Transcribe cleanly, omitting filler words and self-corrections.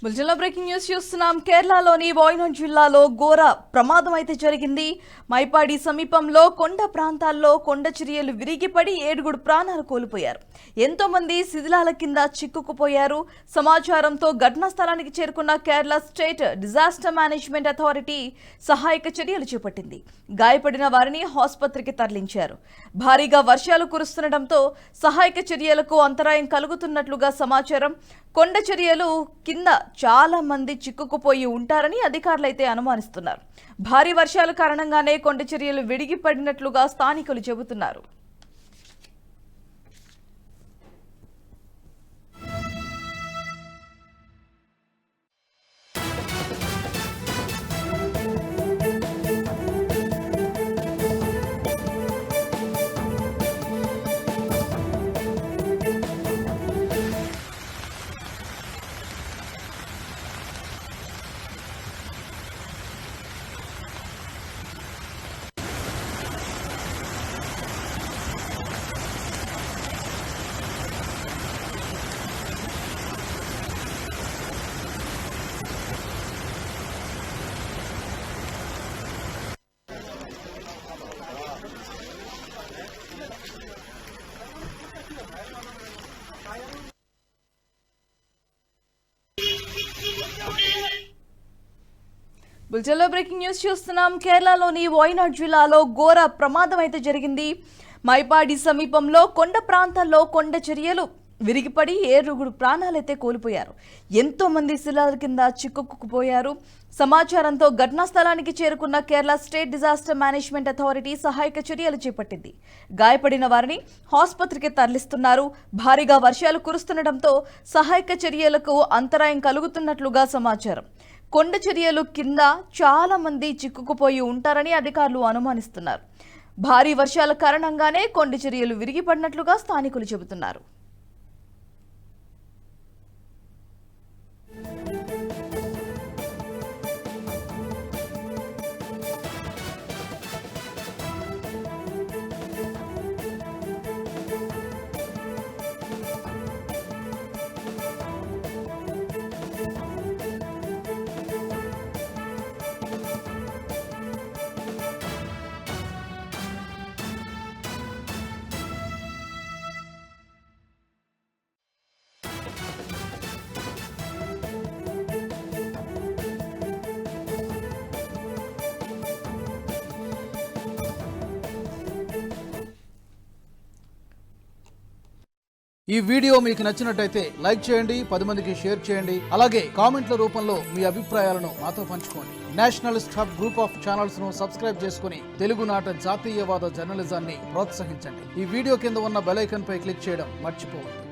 బులెటిన్లో breaking news చూస్తున్నాం. కేరళలోని వాయనాడ్ జిల్లాలో ఘోర ప్రమాదం అయితే జరిగింది. మైపాడి సమీపంలో కొండ ప్రాంతాల్లో కొండ చర్యలు విరిగిపడి 7 ప్రాణాలు కోల్పోయారు. ఎంతో మంది శిథిలాల కింద చిక్కుకుపోయారు. సమాచారంతో ఘటనా స్థలానికి చేరుకున్న Kerala state disaster management authority సహాయక చర్యలు చేపట్టింది. గాయపడిన వారిని ఆసుపత్రికి తరలించారు. భారీగా వర్షాలు కురుస్తుండటంతో సహాయక చర్యలకు అంతరాయం కలుగుతున్నట్లుగా సమాచారం. కొండ చర్యలు కింద చాలా మంది చిక్కుకుపోయి ఉంటారని అధికారులు అయితే అనుమానిస్తున్నారు. భారీ వర్షాల కారణంగానే కొండ చర్యలు విడిగిపడినట్లుగా స్థానికులు చెబుతున్నారు. బులెటిన్లో బ్రేకింగ్ న్యూస్ చూస్తున్నాం. కేరళలోని వాయనాడ్ జిల్లాలో ఘోర ప్రమాదం అయితే జరిగింది. మైపాడి సమీపంలో కొండ ప్రాంతాల్లో కొండ చర్యలు విరిగిపడి 7 ప్రాణాలైతే కోల్పోయారు. ఎంతో మంది శిథిలాల కింద చిక్కుకుపోయారు. సమాచారంతో ఘటనా స్థలానికి చేరుకున్న Kerala state disaster management authority సహాయక చర్యలు చేపట్టింది. గాయపడిన వారిని ఆసుపత్రికి తరలిస్తున్నారు. భారీగా వర్షాలు కురుస్తుండటంతో సహాయక చర్యలకు అంతరాయం కలుగుతున్నట్లుగా సమాచారం. కొండ చర్యలు కింద చాలా మంది చిక్కుకుపోయి ఉంటారని అధికారులు అనుమానిస్తున్నారు. భారీ వర్షాల కారణంగానే కొండ చర్యలు విరిగిపడినట్లుగా స్థానికులు చెబుతున్నారు. ఈ వీడియో మీకు నచ్చినట్టయితే లైక్ చేయండి, 10 మందికి షేర్ చేయండి. అలాగే కామెంట్ల రూపంలో మీ అభిప్రాయాలను మాతో పంచుకోండి. Nationalist hub group of channels ను సబ్స్క్రైబ్ చేసుకుని తెలుగునాట జాతీయవాద జర్నలిజాన్ని ప్రోత్సహించండి. ఈ వీడియో కింద ఉన్న బెల్ ఐకాన్ పై క్లిక్ చేయడం మర్చిపోవద్దు.